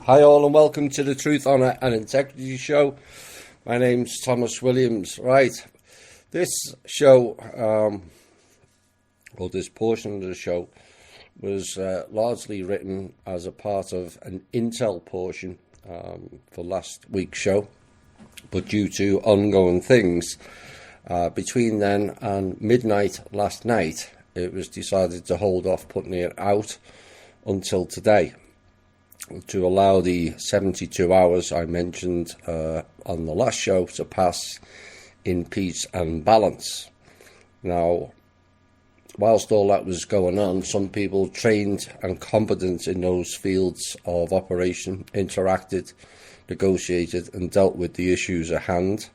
Hi all and welcome to the Truth, Honour and Integrity Show. My name's Thomas Williams. Right, this show, or this portion of the show, was largely written as a part of an Intel portion for last week's show. But due to ongoing things, between then and midnight last night, it was decided to hold off putting it out until today, to allow the 72 hours I mentioned on the last show to pass in peace and balance. Now, whilst all that was going on, some people trained and competent in those fields of operation interacted, negotiated and dealt with the issues at hand.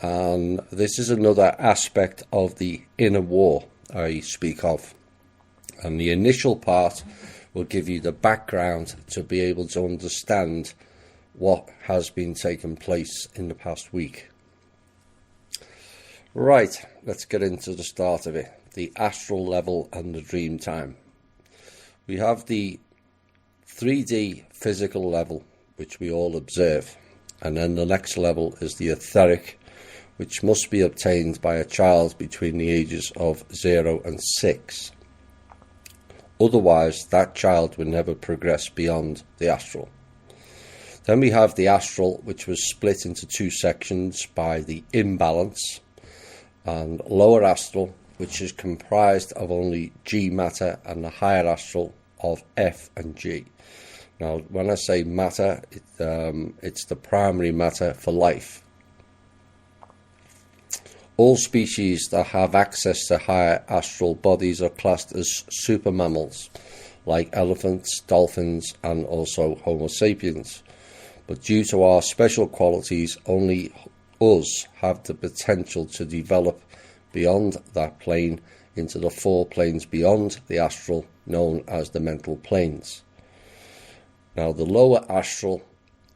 And this is another aspect of the inner war I speak of. And the initial part will give you the background to be able to understand what has been taking place in the past week. Right, let's get into the start of it. The astral level and the dream time. We have the 3D physical level, which we all observe. And then the next level is the etheric, which must be obtained by a child between the ages of 0 and 6. Otherwise, that child will never progress beyond the astral. Then we have the astral, which was split into two sections by the imbalance, and lower astral, which is comprised of only G matter, and the higher astral of F and G. Now, when I say matter, it's the primary matter for life. All species that have access to higher astral bodies are classed as super mammals, like elephants, dolphins, and also Homo sapiens. But due to our special qualities, only us have the potential to develop beyond that plane into the 4 planes beyond the astral, known as the mental planes. Now, the lower astral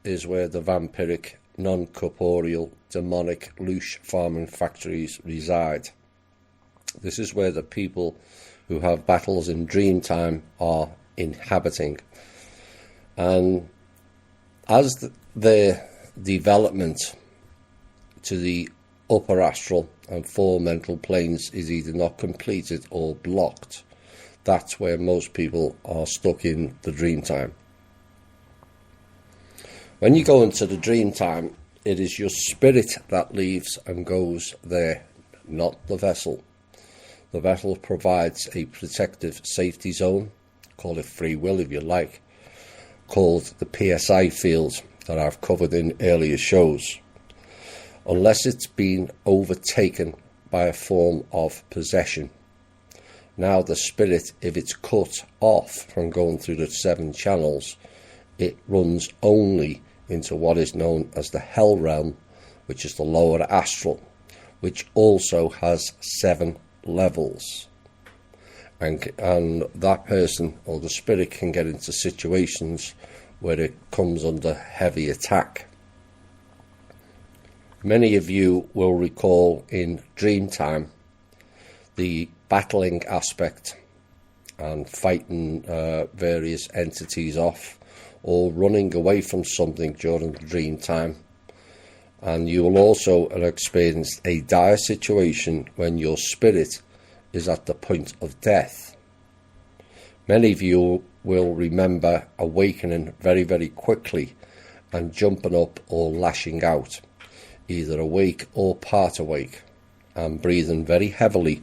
is where the vampiric, non-corporeal, demonic, louche farming factories reside. This is where the people who have battles in dream time are inhabiting. And as their development to the upper astral and 4 mental planes is either not completed or blocked, that's where most people are stuck in the dream time. When you go into the dream time, it is your spirit that leaves and goes there, not the vessel. The vessel provides a protective safety zone, call it free will if you like, called the PSI field that I've covered in earlier shows, unless it's been overtaken by a form of possession. Now the spirit, if it's cut off from going through the 7 channels, it runs only into what is known as the hell realm, which is the lower astral, which also has 7 levels. And that person or the spirit can get into situations where it comes under heavy attack. Many of you will recall in dream time the battling aspect and fighting various entities off, or running away from something during the dream time. And you will also have experienced a dire situation when your spirit is at the point of death. Many of you will remember awakening very, very quickly and jumping up or lashing out, either awake or part awake, and breathing very heavily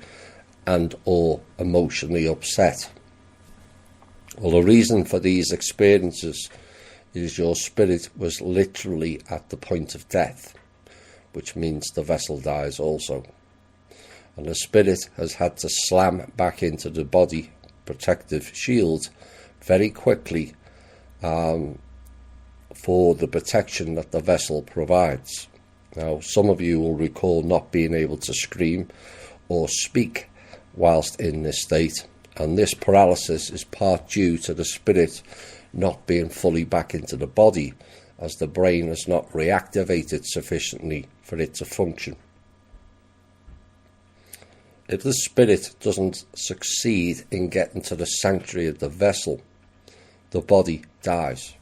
and or emotionally upset. Well, the reason for these experiences is your spirit was literally at the point of death, which means the vessel dies also. And the spirit has had to slam back into the body protective shield very quickly for the protection that the vessel provides. Now, some of you will recall not being able to scream or speak whilst in this state. And this paralysis is part due to the spirit not being fully back into the body, as the brain has not reactivated sufficiently for it to function. If the spirit doesn't succeed in getting to the sanctuary of the vessel, the body dies.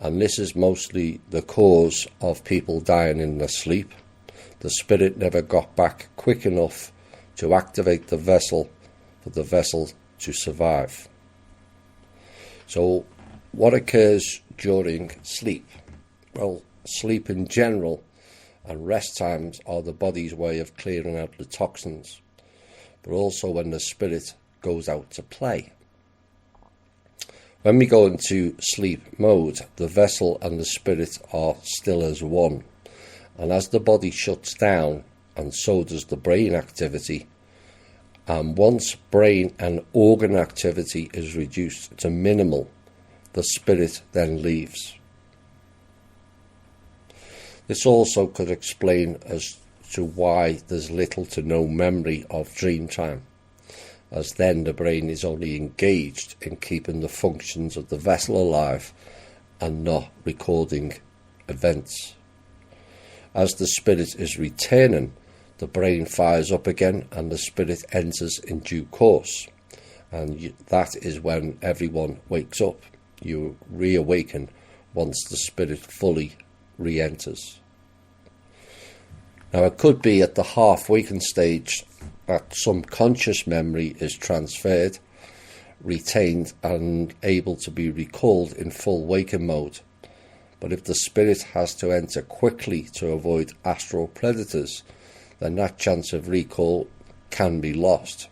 and this is mostly the cause of people dying in their sleep. The spirit never got back quick enough to activate the vessel for the vessel to survive. So what occurs during sleep? Well, sleep in general and rest times are the body's way of clearing out the toxins, but also when the spirit goes out to play. When we go into sleep mode, the vessel and the spirit are still as one, and as the body shuts down, and so does the brain activity, and once brain and organ activity is reduced to minimal, the spirit then leaves. This also could explain as to why there's little to no memory of dream time, as then the brain is only engaged in keeping the functions of the vessel alive and not recording events. As the spirit is returning, the brain fires up again and the spirit enters in due course, and that is when everyone wakes up. You reawaken once the spirit fully re-enters. Now, it could be at the half-wakened stage that some conscious memory is transferred, retained and able to be recalled in full waking mode. But if the spirit has to enter quickly to avoid astral predators, then that chance of recall can be lost.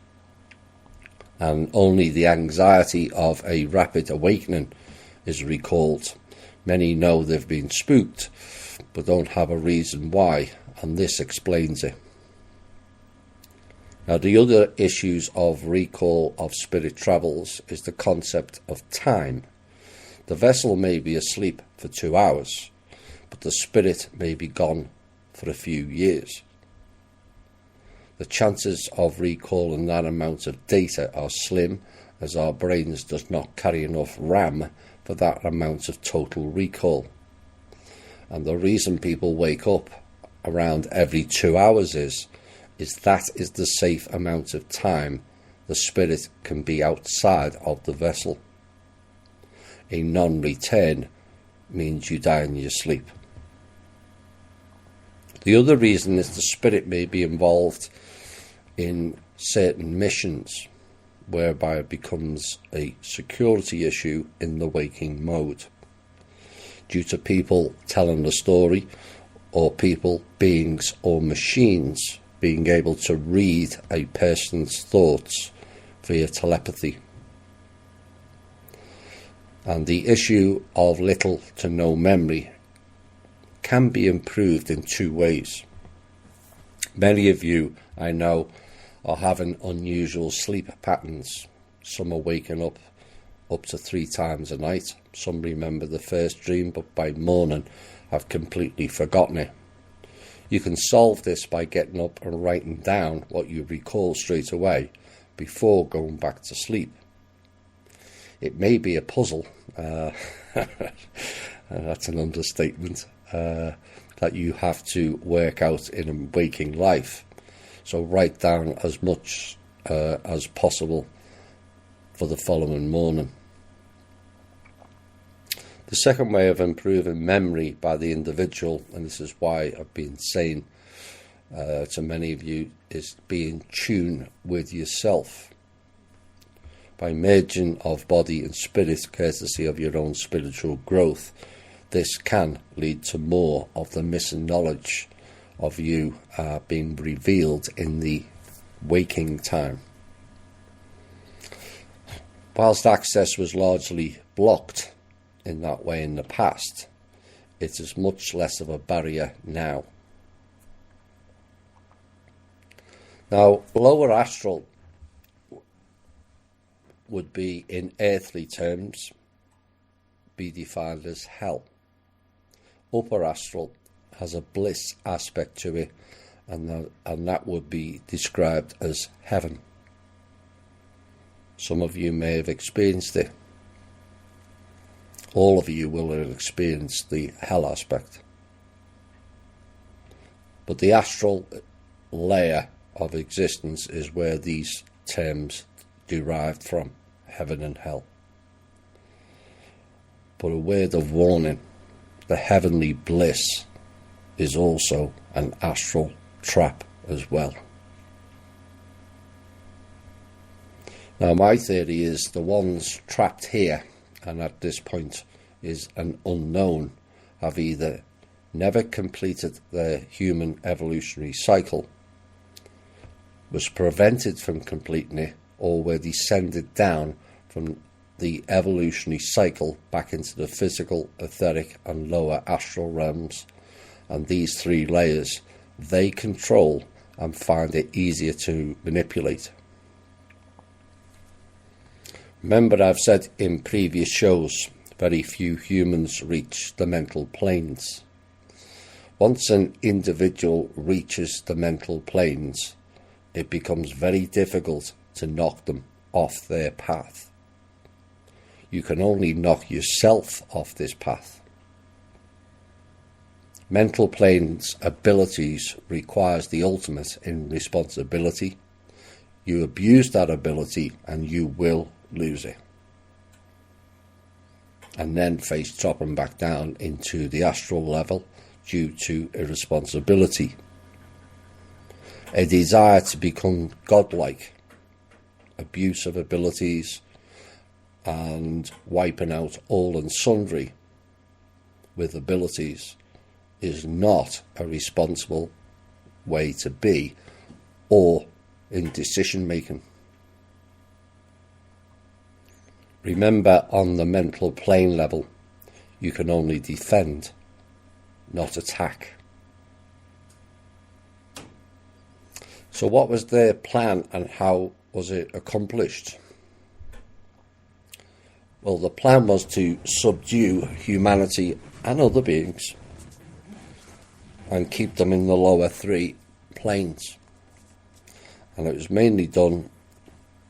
And only the anxiety of a rapid awakening is recalled. Many know they've been spooked, but don't have a reason why, and this explains it. Now, the other issues of recall of spirit travels is the concept of time. The vessel may be asleep for 2 hours, but the spirit may be gone for a few years. The chances of recalling that amount of data are slim, as our brains does not carry enough RAM for that amount of total recall. And the reason people wake up around every 2 hours is that is the safe amount of time the spirit can be outside of the vessel. A non-return means you die in your sleep. The other reason is the spirit may be involved in certain missions, whereby it becomes a security issue in the waking mode, due to people telling the story, or people, beings or machines being able to read a person's thoughts via telepathy. And the issue of little to no memory can be improved in 2 ways. Many of you, I know, are having unusual sleep patterns. Some are waking up to 3 times a night. Some remember the first dream, but by morning have completely forgotten it. You can solve this by getting up and writing down what you recall straight away before going back to sleep. It may be a puzzle, that's an understatement, that you have to work out in a waking life. So write down as much as possible for the following morning. The second way of improving memory by the individual, and this is why I've been saying to many of you, is be in tune with yourself. By merging of body and spirit, courtesy of your own spiritual growth, this can lead to more of the missing knowledge of you being revealed in the waking time. Whilst access was largely blocked in that way in the past, it is much less of a barrier now. Now, lower astral would be, in earthly terms, be defined as hell. Upper astral has a bliss aspect to it, and that would be described as heaven. Some of you may have experienced it. All of you will have experienced the hell aspect. But the astral layer of existence is where these terms derived from, heaven and hell. But a word of warning, the heavenly bliss is also an astral trap as well. Now my theory is the ones trapped here and at this point is an unknown have either never completed their human evolutionary cycle, was prevented from completing it, or were descended down from the evolutionary cycle back into the physical, etheric and lower astral realms, and these three layers they control and find it easier to manipulate. Remember, I've said in previous shows, very few humans reach the mental planes. Once an individual reaches the mental planes, it becomes very difficult to knock them off their path. You can only knock yourself off this path. Mental planes abilities requires the ultimate in responsibility. You abuse that ability and you will lose it, and then face dropping back down into the astral level due to irresponsibility. A desire to become godlike, abuse of abilities, and wiping out all and sundry with abilities is not a responsible way to be or in decision making. Remember, on the mental plane level, you can only defend, not attack. So what was their plan and how was it accomplished? Well, the plan was to subdue humanity and other beings and keep them in the lower three planes. And it was mainly done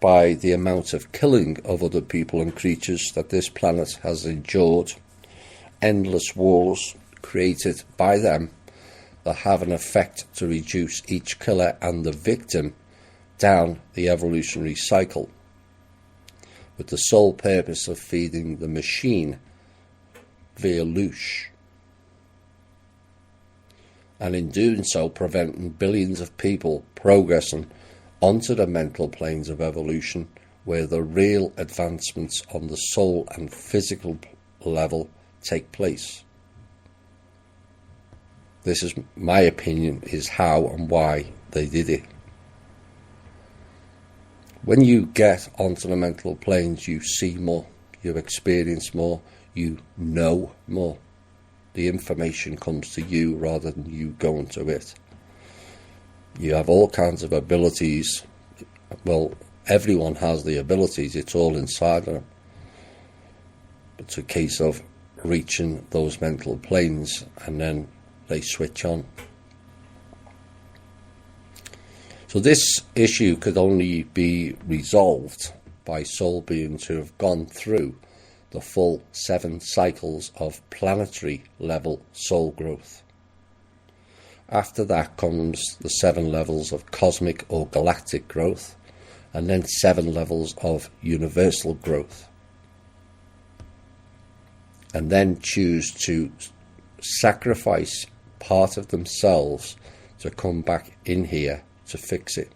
by the amount of killing of other people and creatures that this planet has endured, endless wars created by them that have an effect to reduce each killer and the victim down the evolutionary cycle, with the sole purpose of feeding the machine via loosh, and in doing so preventing billions of people progressing onto the mental planes of evolution, where the real advancements on the soul and physical level take place. This is my opinion, is how and why they did it. When you get onto the mental planes, you see more, you experience more, you know more. The information comes to you rather than you going to it. You have all kinds of abilities. Well, everyone has the abilities, it's all inside of them. It's a case of reaching those mental planes and then they switch on. So this issue could only be resolved by soul beings who have gone through the full 7 cycles of planetary level soul growth. After that comes the 7 levels of cosmic or galactic growth, and then 7 levels of universal growth. And then choose to sacrifice part of themselves to come back in here to fix it.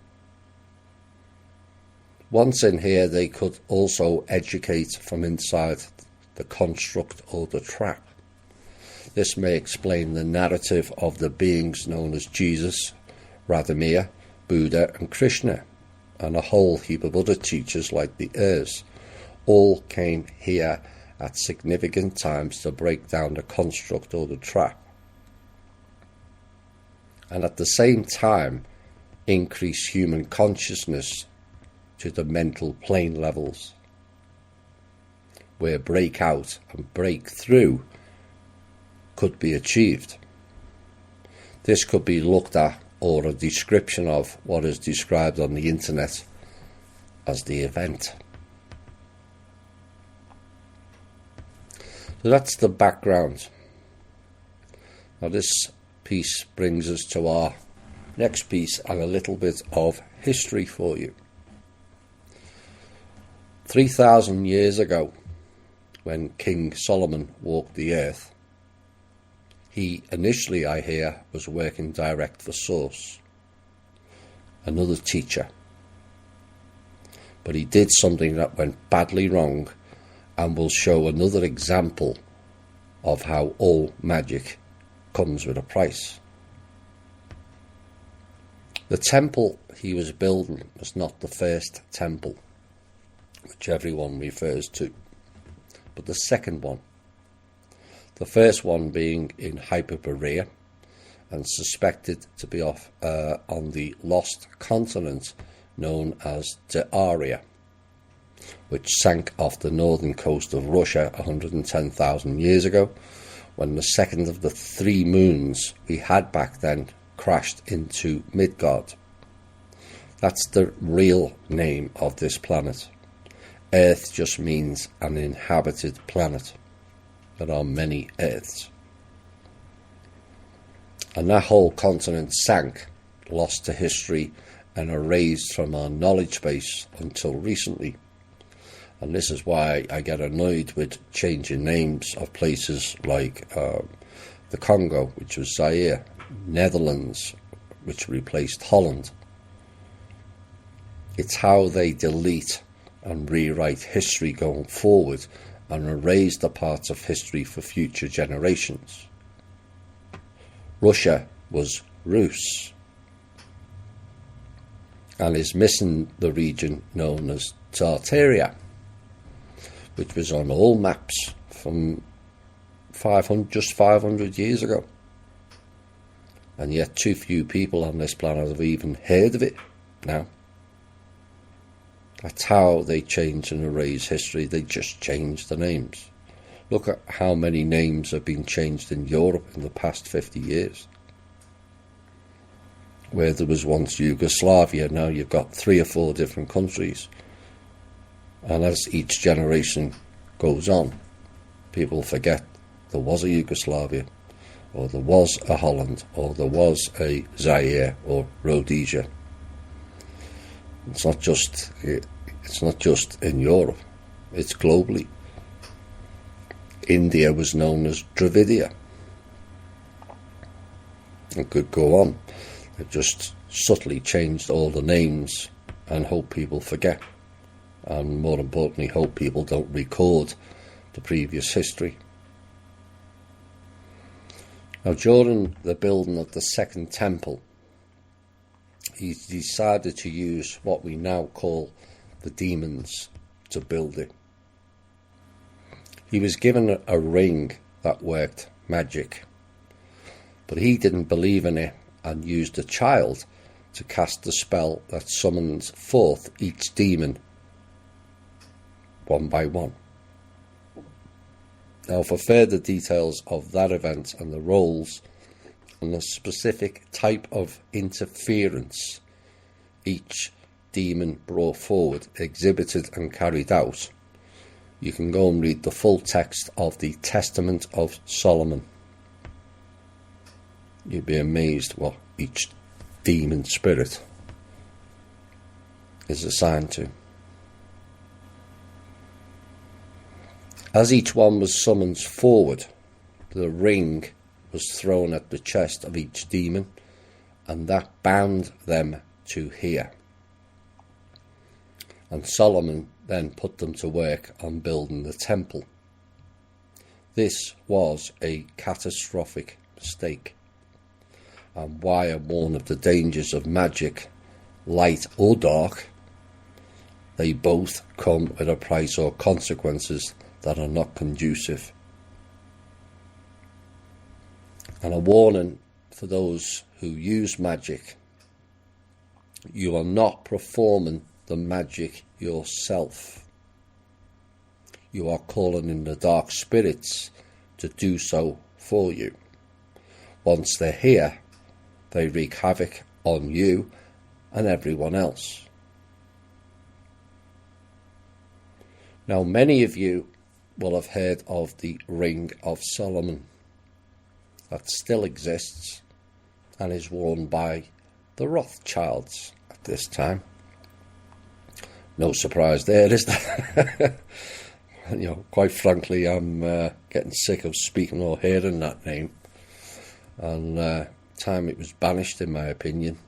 Once in here, they could also educate from inside the construct or the trap. This may explain the narrative of the beings known as Jesus, Radhamir, Buddha and Krishna, and a whole heap of other teachers like the heirs. All came here at significant times to break down the construct or the trap, and at the same time increase human consciousness to the mental plane levels, where breakout and breakthrough could be achieved. This could be looked at, or a description of what is described on the internet as the event. So that's the background. Now this piece brings us to our next piece and a little bit of history for you. 3,000 years ago, when King Solomon walked the earth. He initially, I hear, was working direct for Source, another teacher. But he did something that went badly wrong, and will show another example of how all magic comes with a price. The temple he was building was not the first temple, which everyone refers to, but the second one. The first one being in Hyperborea, and suspected to be on the lost continent known as Daria, which sank off the northern coast of Russia 110,000 years ago, when the second of the 3 moons we had back then crashed into Midgard. That's the real name of this planet. Earth just means an inhabited planet. There are many Earths. And that whole continent sank, lost to history, and erased from our knowledge base until recently. And this is why I get annoyed with changing names of places like the Congo, which was Zaire, Netherlands, which replaced Holland. It's how they delete and rewrite history going forward and erase the parts of history for future generations. Russia was Rus, and is missing the region known as Tartaria, which was on all maps from 500 years ago. And yet too few people on this planet have even heard of it now. That's how they change and erase history. They just change the names. Look at how many names have been changed in Europe in the past 50 years. Where there was once Yugoslavia, now you've got 3 or 4 different countries. And as each generation goes on, people forget there was a Yugoslavia, or there was a Holland, or there was a Zaire or Rhodesia. It's not just in Europe, it's globally. India was known as Dravidia. It could go on. They've just subtly changed all the names and hope people forget. And more importantly, hope people don't record the previous history. Now, during the building of the second temple, he decided to use what we now call the demons to build it. He was given a ring that worked magic, but he didn't believe in it and used a child to cast the spell that summons forth each demon one by one. Now, for further details of that event and the roles and the specific type of interference each demon brought forward, exhibited and carried out, you can go and read the full text of the Testament of Solomon. You'd be amazed what each demon spirit is assigned to. As each one was summoned forward, the ring was thrown at the chest of each demon, and that bound them to here. And Solomon then put them to work on building the temple. This was a catastrophic mistake, and why I warn of the dangers of magic, light or dark. They both come with a price or consequences that are not conducive. And a warning for those who use magic: you are not performing the magic yourself. You are calling in the dark spirits to do so for you. Once they're here, they wreak havoc on you and everyone else. Now, many of you will have heard of the Ring of Solomon that still exists and is worn by the Rothschilds at this time. No surprise there, is there? quite frankly, I'm getting sick of speaking or hearing that name, and time it was banished, in my opinion.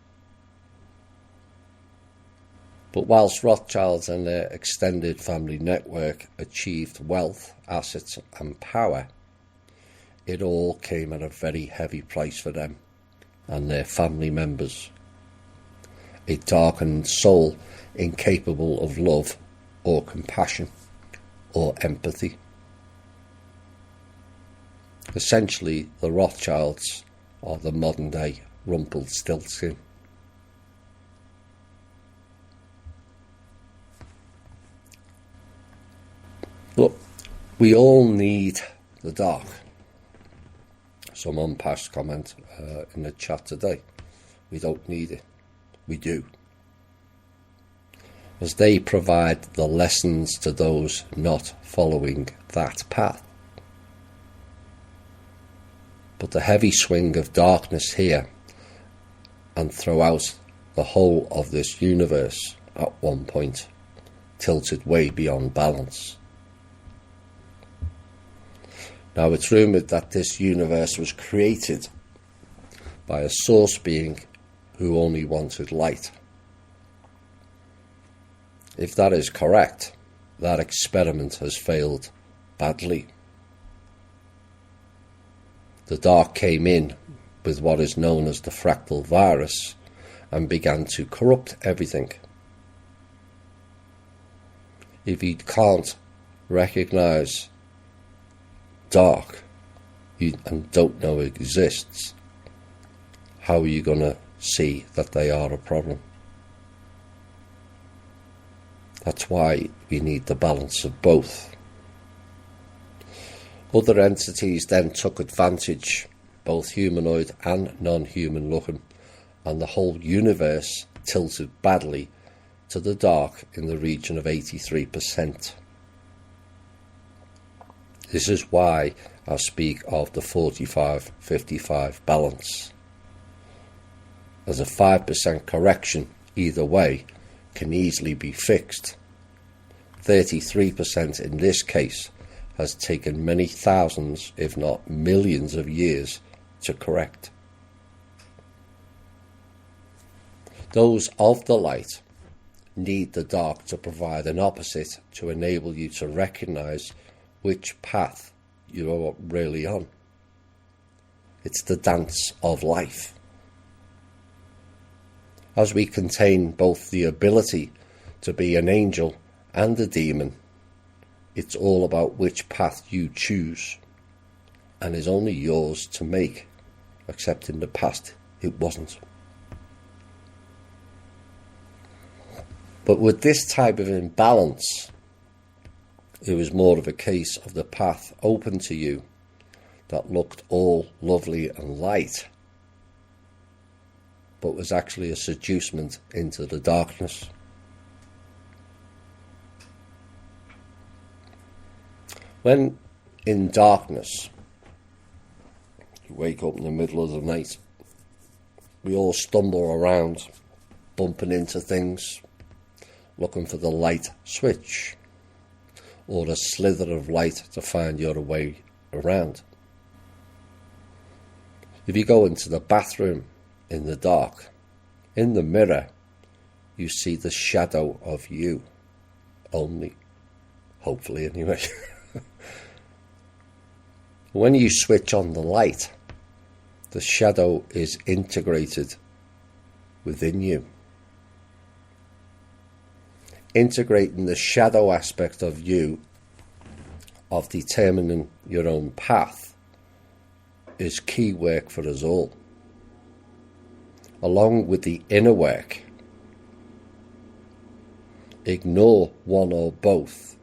But whilst Rothschilds and their extended family network achieved wealth, assets and power, it all came at a very heavy price for them and their family members. A darkened soul incapable of love or compassion or empathy. Essentially, the Rothschilds are the modern day Rumpelstiltskin. Look, we all need the dark. Someone passed comment in the chat today. We don't need it. We do. As they provide the lessons to those not following that path. But the heavy swing of darkness here and throughout the whole of this universe at one point tilted way beyond balance. Now it's rumoured that this universe was created by a source being who only wanted light. If that is correct, that experiment has failed badly. The dark came in with what is known as the fractal virus and began to corrupt everything. If you can't recognise dark and don't know it exists, how are you going to see that they are a problem? That's why we need the balance of both. Other entities then took advantage, both humanoid and non-human looking, and the whole universe tilted badly to the dark in the region of 83%. This is why I speak of the 45-55 balance, as a 5% correction either way can easily be fixed. 33% in this case has taken many thousands, if not millions of years to correct. Those of the light need the dark to provide an opposite to enable you to recognise which path you are really on. It's the dance of life. As we contain both the ability to be an angel and a demon, it's all about which path you choose, and is only yours to make, except in the past it wasn't. But with this type of imbalance, it was more of a case of the path open to you that looked all lovely and light, but was actually a seducement into the darkness. When in darkness, you wake up in the middle of the night, we all stumble around, bumping into things, looking for the light switch, or a slither of light to find your way around. If you go into the bathroom in the dark, in the mirror, you see the shadow of you only, hopefully anyway. When you switch on the light, the shadow is integrated within you. Integrating the shadow aspect of you, of determining your own path, is key work for us all. Along with the inner work, ignore one or both,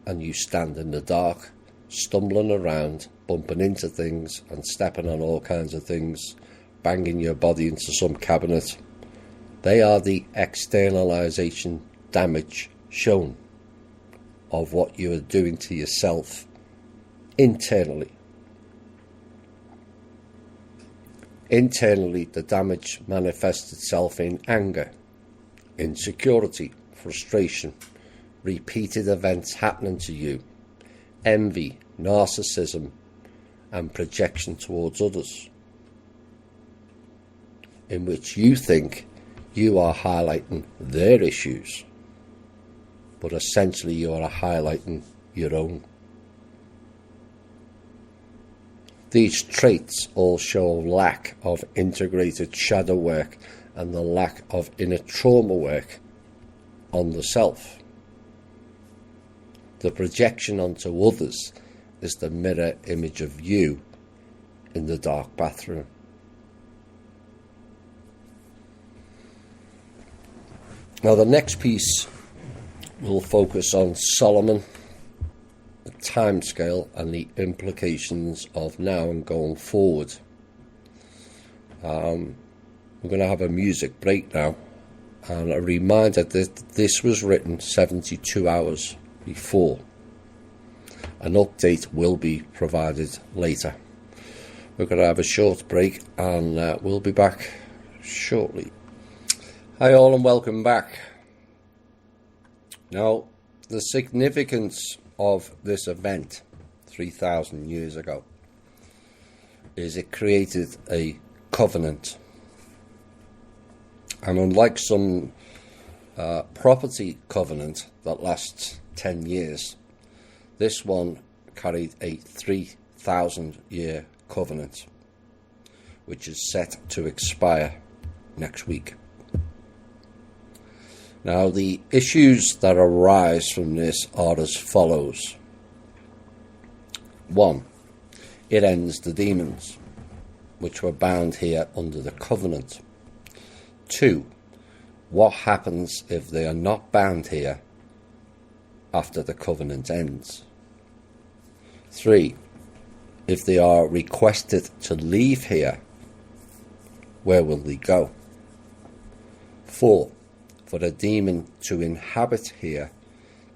and you stand in the dark, stumbling around, bumping into things and stepping on all kinds of things, banging your body into some cabinet. They are the externalization damage shown of what you are doing to yourself internally. Internally, the damage manifests itself in anger, insecurity, frustration, repeated events happening to you, envy, narcissism, and projection towards others, in which you think you are highlighting their issues, but essentially you are highlighting your own. These traits all show a lack of integrated shadow work and the lack of inner trauma work on the self. The projection onto others is the mirror image of you in the dark bathroom. Now the next piece will focus on Solomon, the timescale and the implications of now and going forward. We're going to have a music break now, and a reminder that this was written 72 hours before. An update will be provided later. We're going to have a short break, and we'll be back shortly. Hi all, and welcome back. Now, the significance of this event 3,000 years ago is it created a covenant. And unlike some property covenant that lasts 10 years, this one carried a 3,000-year covenant, which is set to expire next week. Now, the issues that arise from this are as follows. 1. It ends the demons, which were bound here under the covenant. 2. What happens if they are not bound here after the covenant ends? 3. If they are requested to leave here, where will they go? 4. For a demon to inhabit here,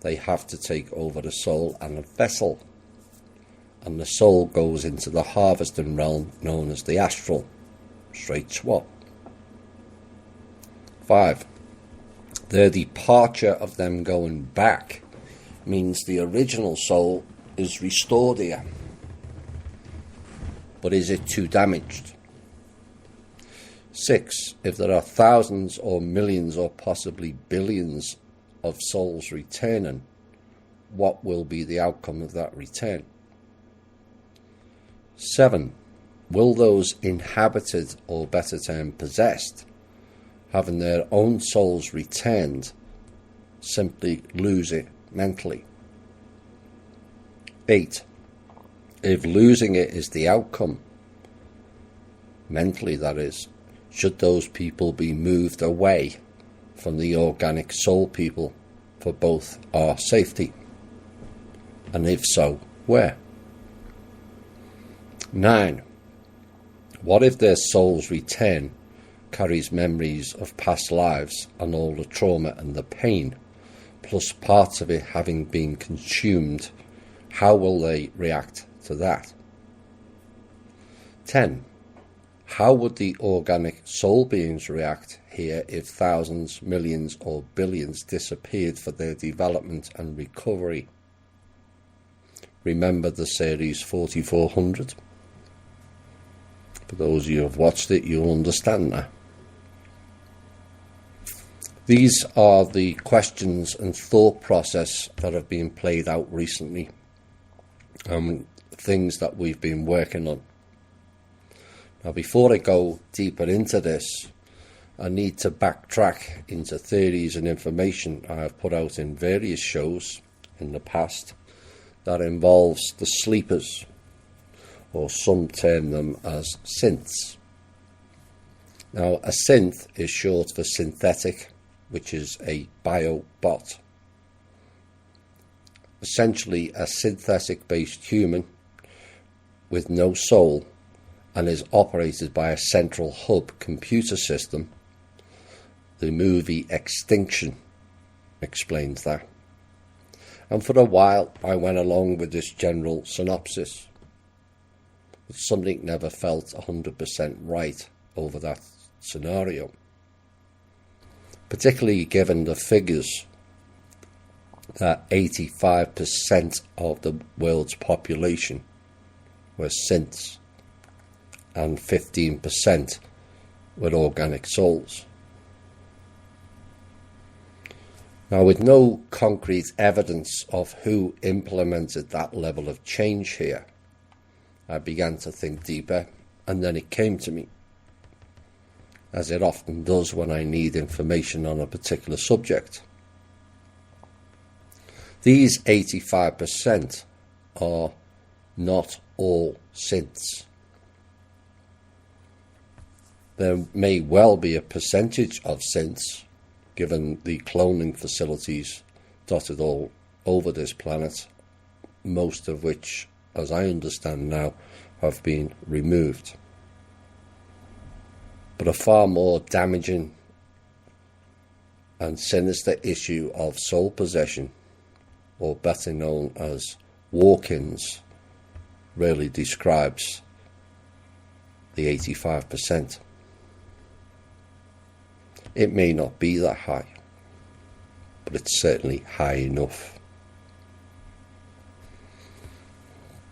they have to take over a soul and a vessel, and the soul goes into the harvesting realm known as the Astral, straight swap. 5. Their departure of them going back means the original soul is restored here, but is it too damaged? 6. If there are thousands or millions or possibly billions of souls returning, what will be the outcome of that return? 7. Will those inhabited, or better term possessed, having their own souls returned, simply lose it mentally? 8. If losing it is the outcome, mentally that is, should those people be moved away from the organic soul people for both our safety? And if so, where? 9. What if their souls return carries memories of past lives and all the trauma and the pain, plus parts of it having been consumed? How will they react to that? 10. How would the organic soul beings react here if thousands, millions or billions disappeared for their development and recovery? Remember the series 4400? For those of you who have watched it, you'll understand that. These are the questions and thought process that have been played out recently, things that we've been working on. Now, before I go deeper into this, I need to backtrack into theories and information I have put out in various shows in the past that involves the sleepers, or some term them as synths. Now, a synth is short for synthetic, which is a biobot. Essentially, a synthetic-based human with no soul, and is operated by a central hub computer system. The movie Extinction explains that. And for a while I went along with this general synopsis, but something never felt 100% right over that scenario, particularly given the figures that 85% of the world's population were synths and 15% were organic souls. Now, with no concrete evidence of who implemented that level of change here, I began to think deeper, and then it came to me, as it often does when I need information on a particular subject. These 85% are not all synths. There may well be a percentage of synths, given the cloning facilities dotted all over this planet, most of which, as I understand now, have been removed. But a far more damaging and sinister issue of soul possession, or better known as walk-ins, really describes the 85%. It may not be that high, but it's certainly high enough.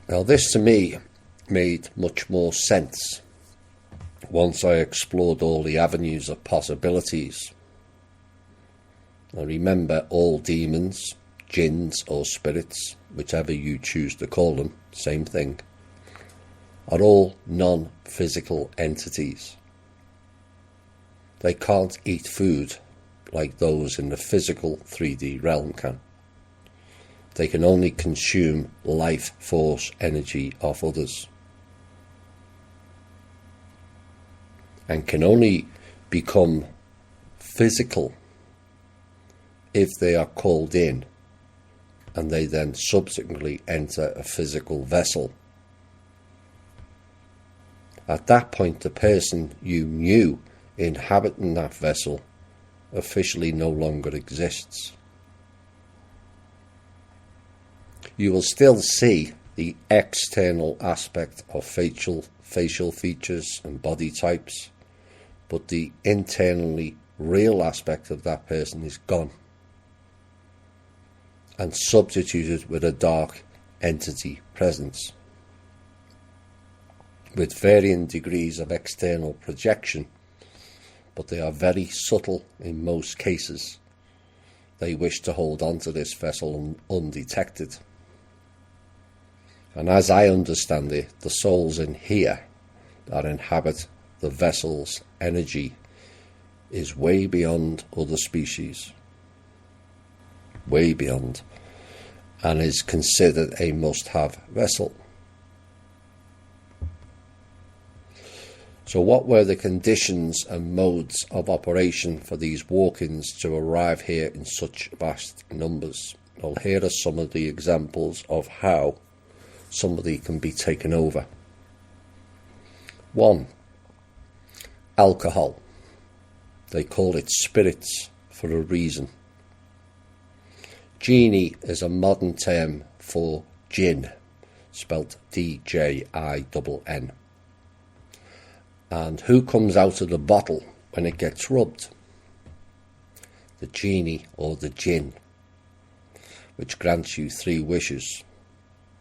Now, this to me made much more sense once I explored all the avenues of possibilities. Now, remember, all demons, jinns or spirits, whichever you choose to call them, same thing, are all non-physical entities. They can't eat food like those in the physical 3D realm can. They can only consume life force energy of others, and can only become physical if they are called in, and they then subsequently enter a physical vessel. At that point, the person you knew inhabiting that vessel officially no longer exists. You will still see the external aspect of facial features and body types, but the internally real aspect of that person is gone and substituted with a dark entity presence. With varying degrees of external projection, but they are very subtle in most cases. They wish to hold on to this vessel undetected. And as I understand it, the souls in here that inhabit the vessel's energy is way beyond other species. Way beyond. And is considered a must-have vessel. So what were the conditions and modes of operation for these walk-ins to arrive here in such vast numbers? Well, here are some of the examples of how somebody can be taken over. 1. Alcohol. They call it spirits for a reason. Genie is a modern term for jinn, spelt D-J-I-N-N. And who comes out of the bottle when it gets rubbed? The genie or the jinn, which grants you 3 wishes.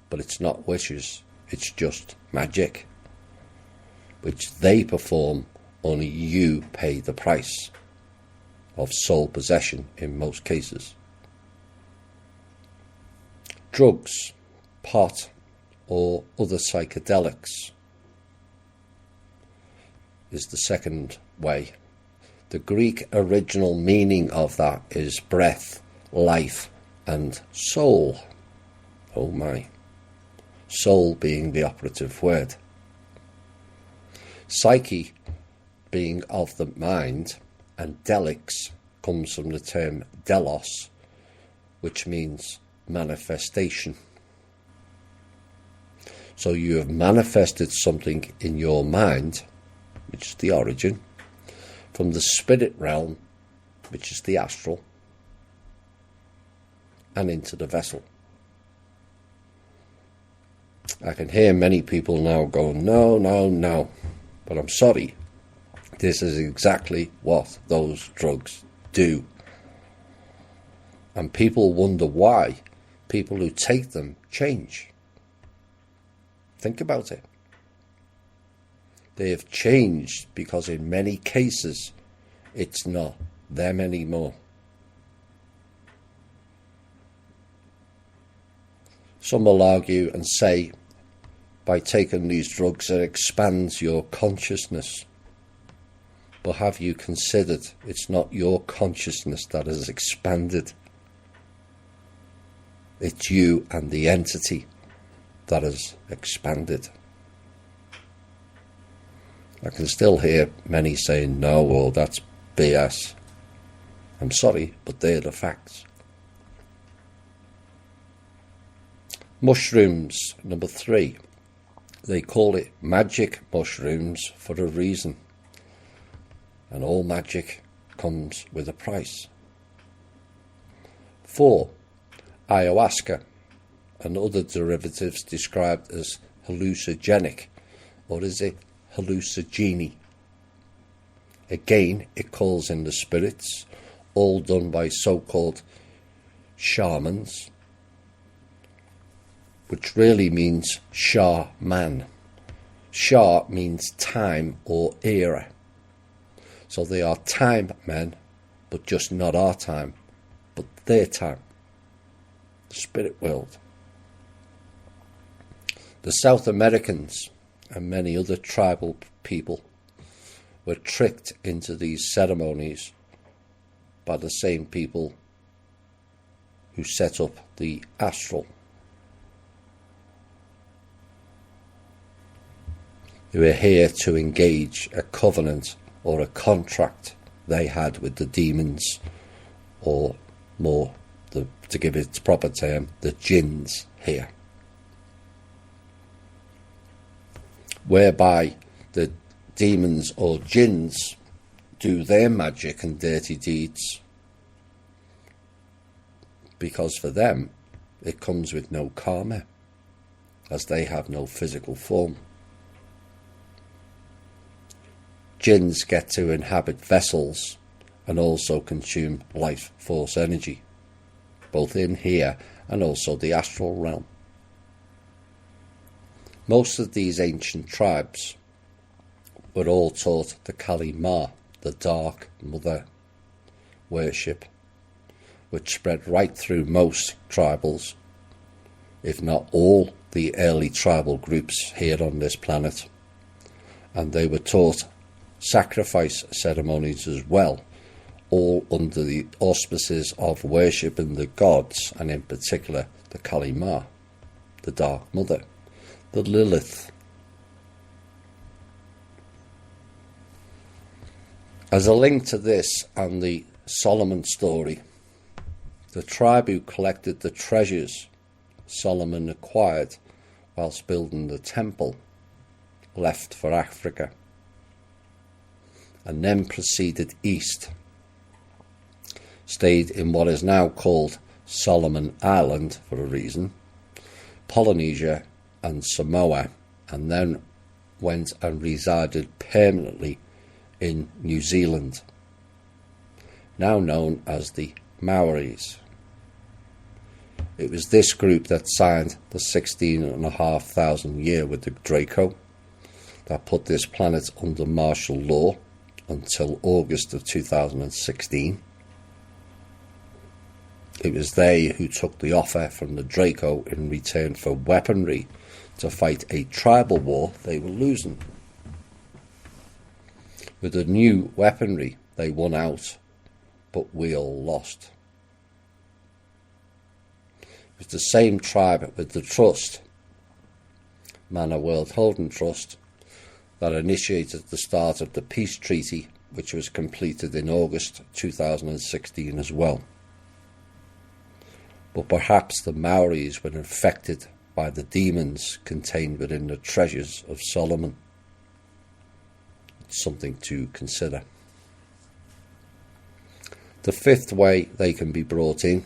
But it's not wishes, it's just magic, which they perform, only you pay the price of soul possession in most cases. Drugs, pot, or other psychedelics is the second way. The Greek original meaning of that is breath, life, and soul. Oh my. Soul being the operative word. Psyche being of the mind, and delix comes from the term delos, which means manifestation. So you have manifested something in your mind, which is the origin, from the spirit realm, which is the astral, and into the vessel. I can hear many people now going, no, but I'm sorry, this is exactly what those drugs do. And people wonder why people who take them change. Think about it. They have changed because in many cases it's not them anymore. Some will argue and say by taking these drugs it expands your consciousness. But have you considered it's not your consciousness that has expanded? It's you and the entity that has expanded. I can still hear many saying no, or that's BS. I'm sorry, but they're the facts. Mushrooms, number 3. They call it magic mushrooms for a reason. And all magic comes with a price. 4. Ayahuasca and other derivatives described as hallucinogenic, or is it hallucinogeny? Again, it calls in the spirits, all done by so-called shamans, which really means Shah-man. Shah means time or era. So they are time men, but just not our time, but their time. The spirit world. The South Americans and many other tribal people were tricked into these ceremonies by the same people who set up the Astral. They were here to engage a covenant or a contract they had with the demons, or more, to give it its proper term, the jinns here. Whereby the demons or jinns do their magic and dirty deeds, because for them it comes with no karma, as they have no physical form. Jinns get to inhabit vessels and also consume life force energy, both in here and also the astral realm. Most of these ancient tribes were all taught the Kali Ma, the Dark Mother worship, which spread right through most tribals, if not all the early tribal groups here on this planet. And they were taught sacrifice ceremonies as well, all under the auspices of worshipping the gods, and in particular the Kali Ma, the Dark Mother, the Lilith. As a link to this and the Solomon story, the tribe who collected the treasures Solomon acquired whilst building the temple left for Africa and then proceeded east, stayed in what is now called Solomon Island for a reason, Polynesia and Samoa, and then went and resided permanently in New Zealand, now known as the Maoris. It was this group that signed the 16,500 year with the Draco that put this planet under martial law until August of 2016. It was they who took the offer from the Draco in return for weaponry to fight a tribal war they were losing. With the new weaponry, they won out, but we all lost. It was the same tribe with the trust, Manor World Holding Trust, that initiated the start of the peace treaty, which was completed in August 2016 as well. But perhaps the Maoris were infected by the demons contained within the treasures of Solomon. It's something to consider. The fifth way they can be brought in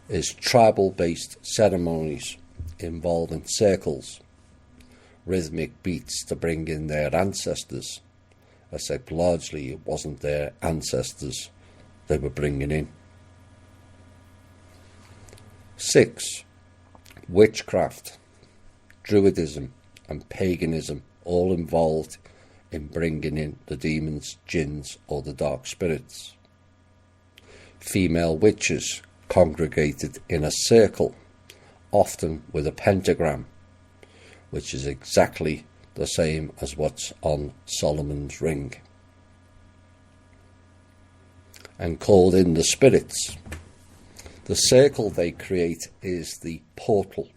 is tribal-based ceremonies involving circles, rhythmic beats to bring in their ancestors, except largely it wasn't their ancestors they were bringing in. 6. Witchcraft, druidism and paganism, all involved in bringing in the demons, jinns or the dark spirits. Female witches congregated in a circle, often with a pentagram, which is exactly the same as what's on Solomon's ring. And called in the spirits. The circle they create is the portal,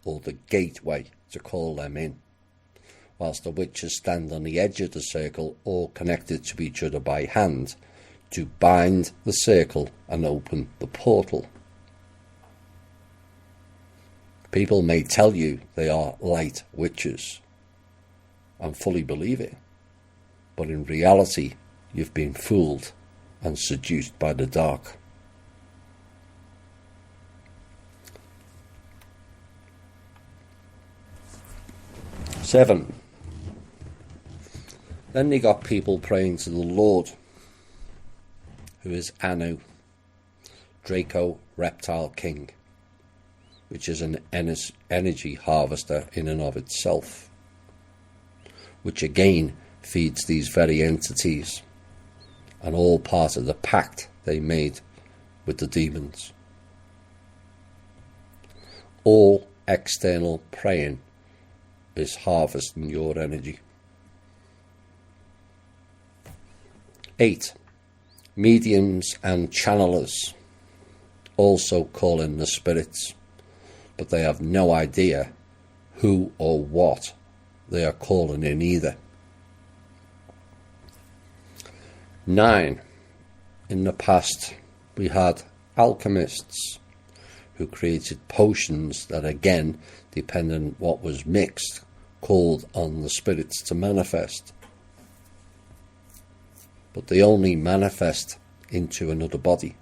or the gateway, to call them in, whilst the witches stand on the edge of the circle, all connected to each other by hand, to bind the circle and open the portal. People may tell you they are light witches, and fully believe it, but in reality you've been fooled and seduced by the dark. Seven. Then you got people praying to the Lord, who is Anu, Draco Reptile King, which is an energy harvester in and of itself, which again feeds these very entities, and all part of the pact they made with the demons. All external praying is harvesting your energy. 8. Mediums and channelers also call in the spirits, but they have no idea who or what they are calling in either. 9. In the past we had alchemists who created potions that, again, depending on what was mixed, called on the spirits to manifest. But they only manifest into another body.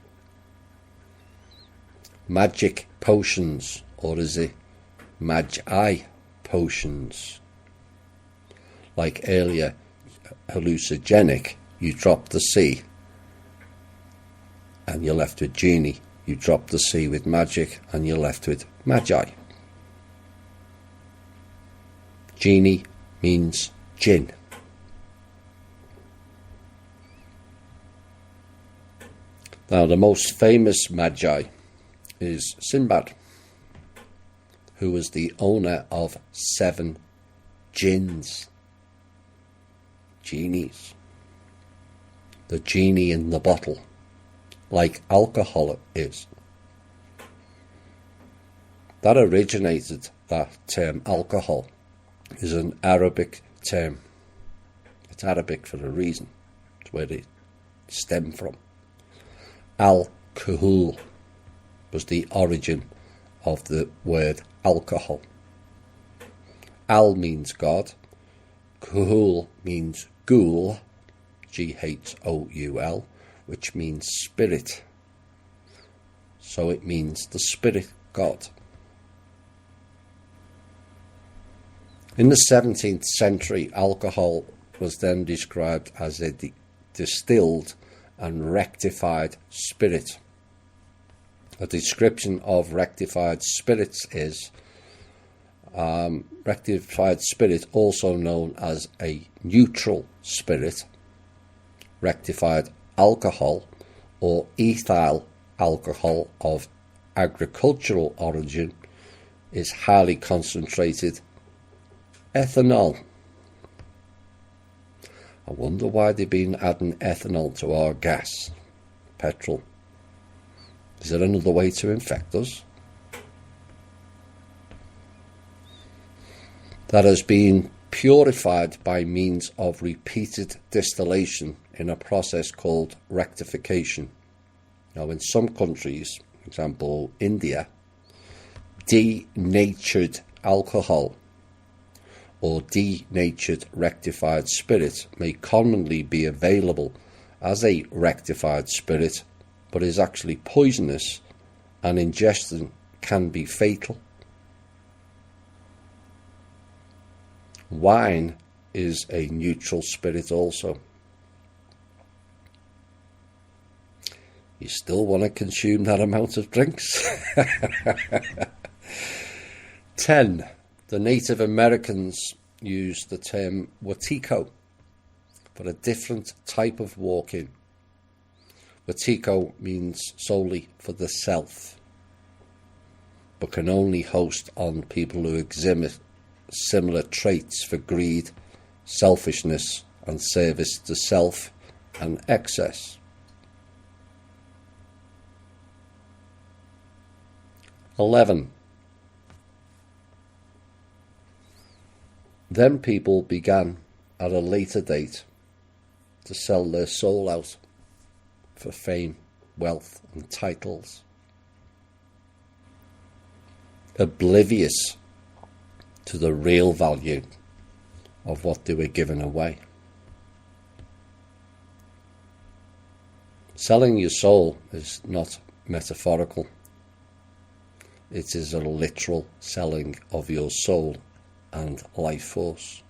Magic potions, or is it magi potions? Like earlier, hallucinogenic, you drop the C and you're left with genie. You drop the C with magic and you're left with magi. Genie means jinn. Now, the most famous magi is Sinbad, who was the owner of 7 jinns, genies. The genie in the bottle, like alcohol is. That originated, that term alcohol, is an Arabic term. It's Arabic for a reason. It's where it stemmed from. Al-Kahul was the origin of the word alcohol. Al means God. Kahul means ghoul, Ghoul, which means spirit. So it means the spirit God. In the 17th century, alcohol was then described as a distilled and rectified spirit. A description of rectified spirits is rectified spirit, also known as a neutral spirit, rectified alcohol or ethyl alcohol of agricultural origin, is highly concentrated ethanol. I wonder why they've been adding ethanol to our gas, petrol. Is there another way to infect us? That has been purified by means of repeated distillation in a process called rectification. Now, in some countries, for example India, denatured alcohol or denatured rectified spirit may commonly be available as a rectified spirit, but is actually poisonous, and ingestion can be fatal. Wine is a neutral spirit also. you still want to consume that amount of drinks. 10. The Native Americans used the term Wetiko for a different type of walking. Wetiko means solely for the self, but can only host on people who exhibit similar traits for greed, selfishness, and service to self and excess. 11. Then people began at a later date to sell their soul out for fame, wealth, and titles, oblivious to the real value of what they were giving away. Selling your soul is not metaphorical. It is a literal selling of your soul and life force.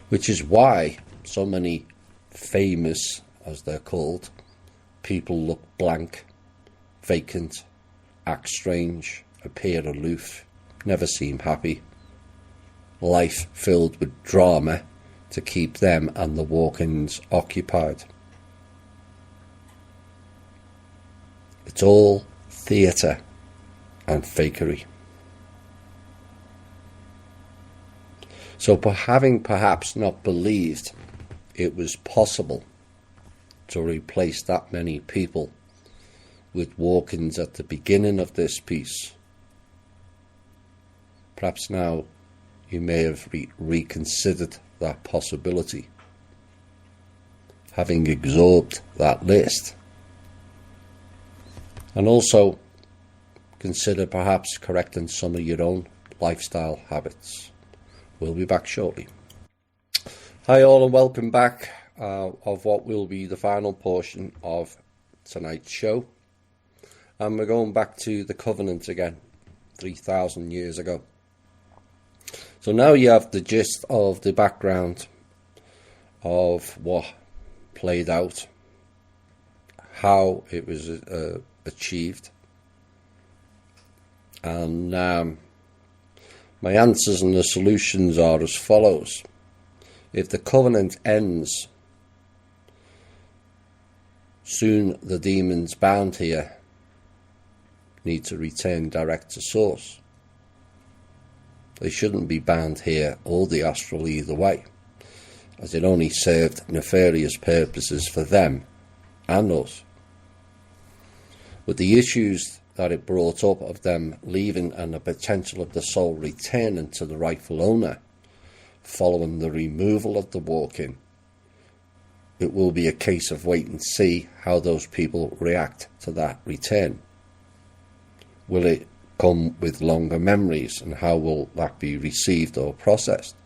Which is why so many famous, as they're called, people look blank, vacant, act strange, appear aloof, never seem happy. Life filled with drama to keep them and the walk-ins occupied. It's all theatre and fakery. So having perhaps not believed it was possible to replace that many people with walk-ins at the beginning of this piece, perhaps now you may have reconsidered that possibility, having absorbed that list, and also consider perhaps correcting some of your own lifestyle habits. We'll be back shortly. Hi all, and welcome back of what will be the final portion of tonight's show. And we're going back to the Covenant again, 3,000 years ago. So now you have the gist of the background of what played out, how it was achieved, and my answers and the solutions are as follows. If the Covenant ends, soon the demons bound here need to return direct to source. They shouldn't be bound here or the Astral either way, as it only served nefarious purposes for them and us. With the issues that it brought up of them leaving and the potential of the soul returning to the rightful owner following the removal of the walk-in, it will be a case of wait and see how those people react to that return. Will it come with longer memories, and how will that be received or processed?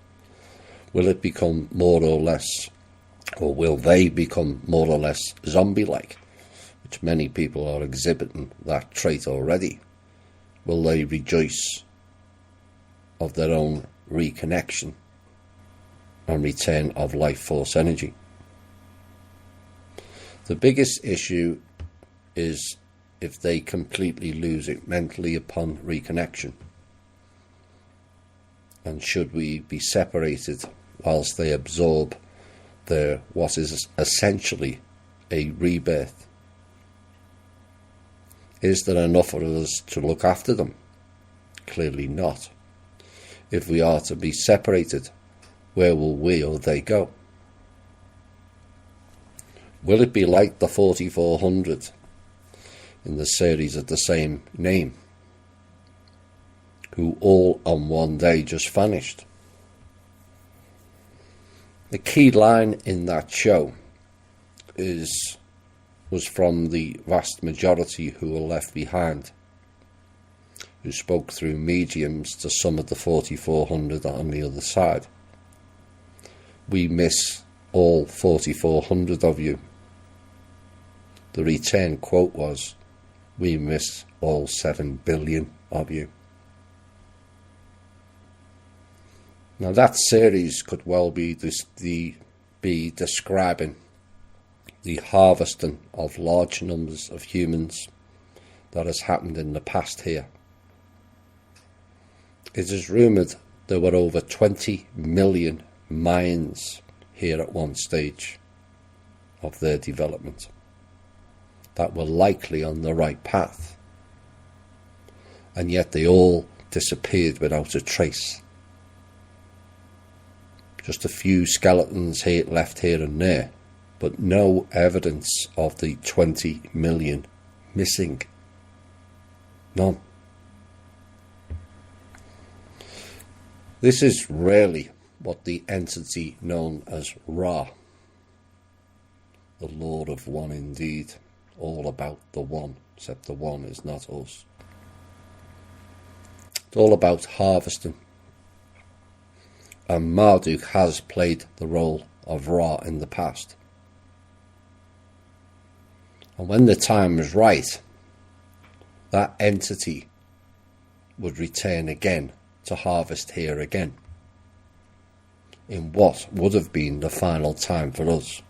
Will it become more or less, or will they become more or less zombie-like, which many people are exhibiting that trait already? Will they rejoice of their own reconnection and return of life force energy? The biggest issue is if they completely lose it mentally upon reconnection. And should we be separated whilst they absorb their what is essentially a rebirth? Is there enough of us to look after them? Clearly not. If we are to be separated, where will we or they go? Will it be like the 4400 in the series of the same name, who all on one day just vanished? The key line in that show was from the vast majority who were left behind, who spoke through mediums to some of the 4400 on the other side. We miss all 4400 of you. The return quote was, we miss all 7 billion of you. Now that series could well be describing the harvesting of large numbers of humans that has happened in the past here. It is rumoured there were over 20 million Mayans here at one stage of their development that were likely on the right path, and yet they all disappeared without a trace. Just a few skeletons left here and there, but no evidence of the 20 million missing. None. This is really what the entity known as Ra, the Lord of One indeed, all about the One, except the One is not us. It's all about harvesting. And Marduk has played the role of Ra in the past. And when the time was right, that entity would return again to harvest here again, in what would have been the final time for us,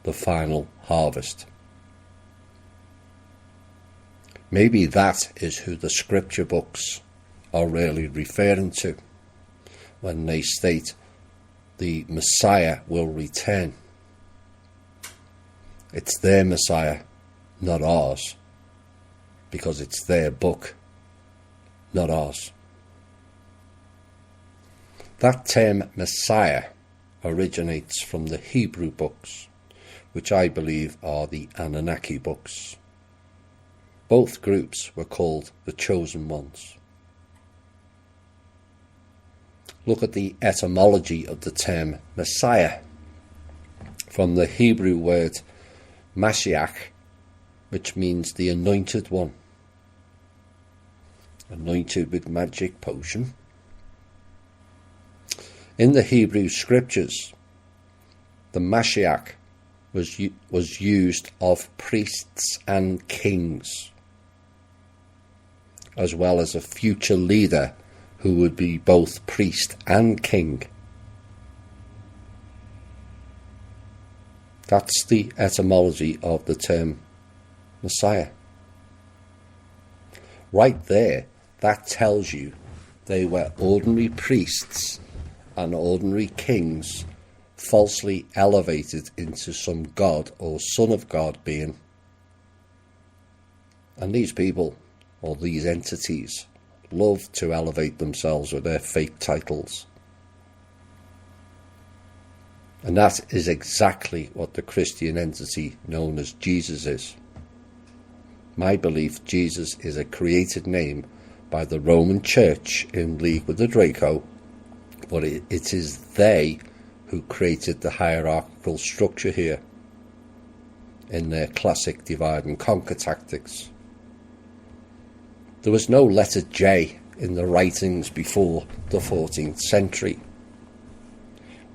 the final harvest. Maybe that is who the scripture books are really referring to when they state the Messiah will return. It's their Messiah, not ours, because it's their book, not ours. That term Messiah originates from the Hebrew books, which I believe are the Anunnaki books. Both groups were called the Chosen Ones. Look at the etymology of the term Messiah, from the Hebrew word Mashiach, which means the anointed one, anointed with magic potion. In the Hebrew scriptures, the Mashiach was used of priests and kings, as well as a future leader who would be both priest and king. That's the etymology of the term Messiah. Right there, that tells you they were ordinary priests and ordinary kings falsely elevated into some god or son of God being. And these people, or these entities, love to elevate themselves with their fake titles. And that is exactly what the Christian entity known as Jesus is. My belief, Jesus is a created name by the Roman Church in league with the Draco, but it is they who created the hierarchical structure here in their classic divide and conquer tactics. There was no letter J in the writings before the 14th century.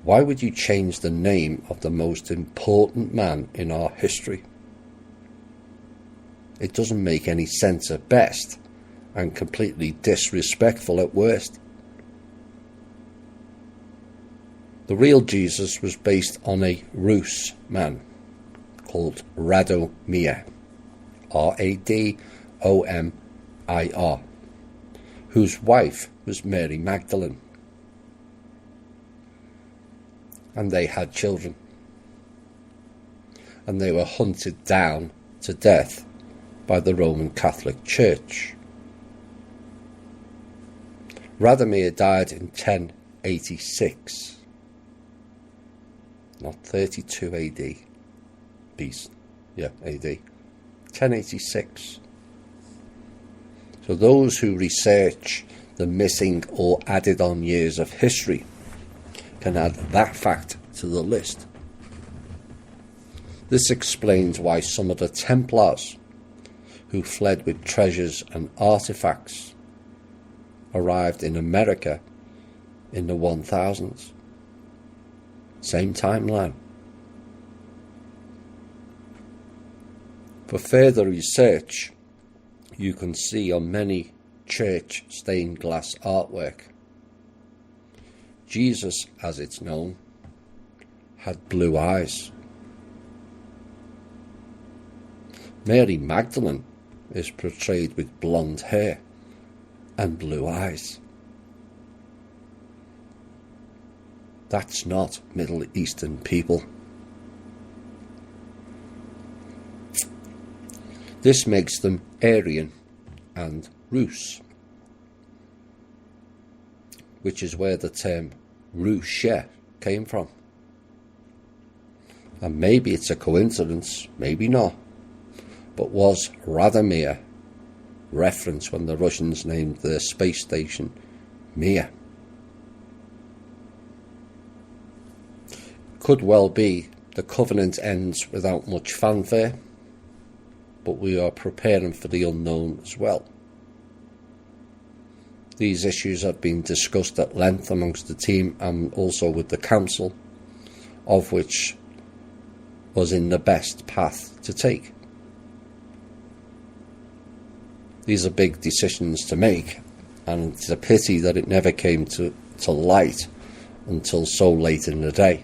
Why would you change the name of the most important man in our history? It doesn't make any sense at best, and completely disrespectful at worst. The real Jesus was based on a Rus man called Radomir, Radomir, whose wife was Mary Magdalene. And they had children. And they were hunted down to death by the Roman Catholic Church. Radomir died in 1086, not 32 AD, beast, yeah, AD, 1086. So those who research the missing or added on years of history can add that fact to the list. This explains why some of the Templars, who fled with treasures and artifacts, arrived in America in the 1000s. Same timeline. For further research, you can see on many church stained glass artwork, Jesus, as it's known, had blue eyes, Mary Magdalene is portrayed with blonde hair and blue eyes. That's not Middle Eastern people. This makes them Aryan and Rus, which is where the term Rushe came from. And maybe it's a coincidence, maybe not, but was Radomir reference when the Russians named their space station Mir? Could well be the covenant ends without much fanfare, but we are preparing for the unknown as well. These issues have been discussed at length amongst the team and also with the council, of which was in the best path to take. These are big decisions to make, and it's a pity that it never came to light until so late in the day.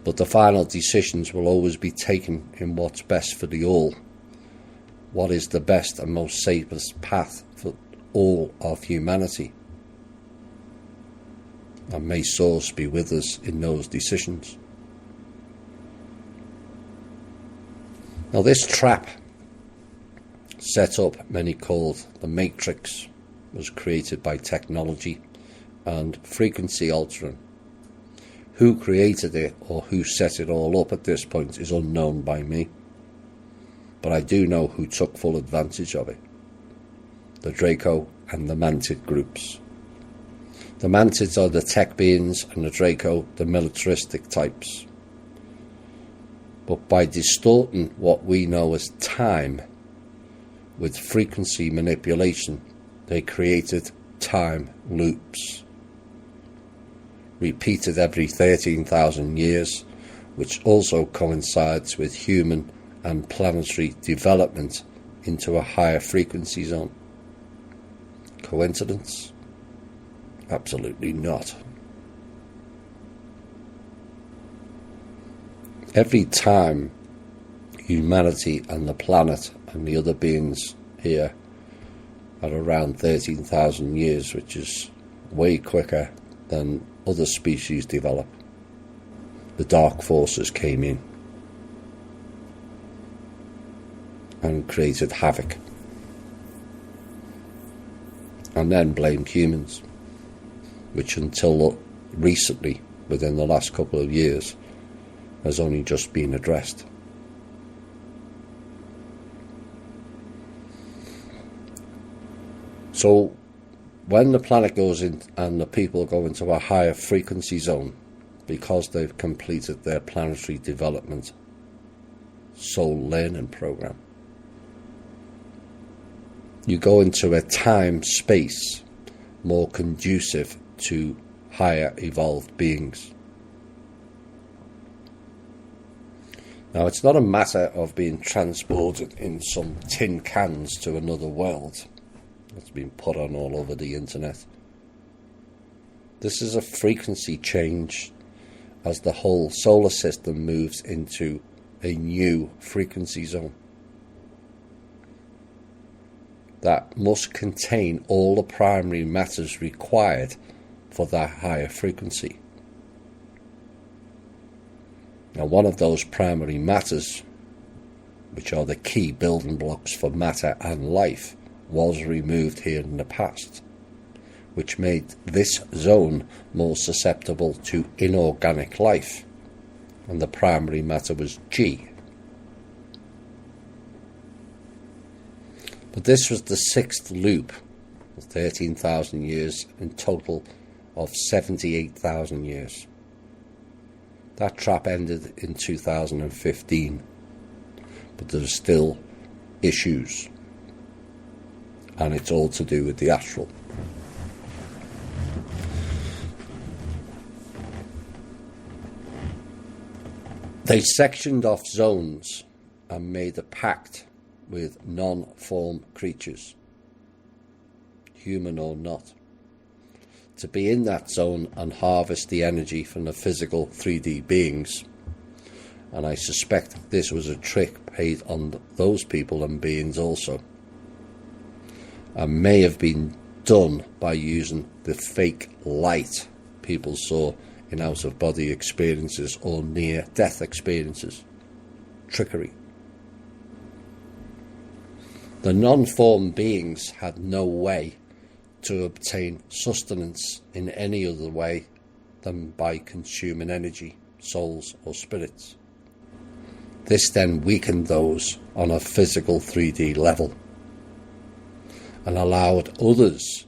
But the final decisions will always be taken in what's best for the all, what is the best and most safest path for all of humanity. And may Source be with us in those decisions. Now this trap, set up many called the Matrix, was created by technology and frequency altering. Who created it or who set it all up at this point is unknown by me. But I do know who took full advantage of it. The Draco and the Mantid groups. The Mantids are the tech beings and the Draco the militaristic types. But by distorting what we know as time with frequency manipulation, they created time loops, repeated every 13,000 years, which also coincides with human and planetary development into a higher frequency zone. Coincidence? Absolutely not. Every time humanity and the planet and the other beings here are around 13,000 years, which is way quicker than other species develop, the dark forces came in and created havoc, and then blamed humans, which until recently, within the last couple of years, has only just been addressed. So when the planet goes in and the people go into a higher frequency zone because they've completed their planetary development soul learning program, you go into a time-space more conducive to higher evolved beings. Now, it's not a matter of being transported in some tin cans to another world. It's been put on all over the internet. This is a frequency change as the whole solar system moves into a new frequency zone that must contain all the primary matters required for that higher frequency. Now, one of those primary matters, which are the key building blocks for matter and life, was removed here in the past, which made this zone more susceptible to inorganic life, and the primary matter was G. But this was the sixth loop of 13,000 years, in total of 78,000 years. That trap ended in 2015, but there's still issues, and it's all to do with the Astral. They sectioned off zones and made a pact with non-form creatures, human or not, to be in that zone and harvest the energy from the physical 3D beings and I suspect this was a trick played on those people and beings also, and may have been done by using the fake light people saw in out-of-body experiences or near-death experiences. Trickery. The non-formed beings had no way to obtain sustenance in any other way than by consuming energy, souls or spirits. This then weakened those on a physical 3D level and allowed others